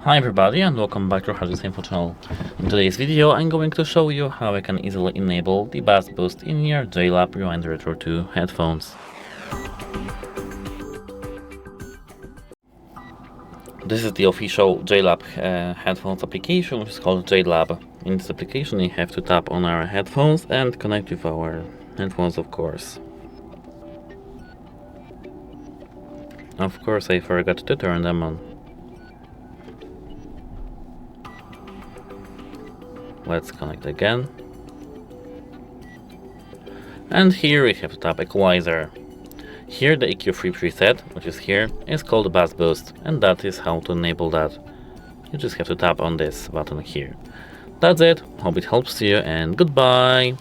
Hi everybody and welcome back to Hardest Info channel. In today's video I'm going to show you how I can easily enable the bass boost in your JLAB Rewind Retro 2 headphones. This is the official JLAB headphones application, which is called JLAB. In this application you have to tap on our headphones and connect with our headphones, of course. Of course I forgot to turn them on. Let's connect again. And here we have to tap equalizer. Here the EQ3 preset, which is here, is called bass boost, and that is how to enable that. You just have to tap on this button here. That's it, hope it helps you and goodbye!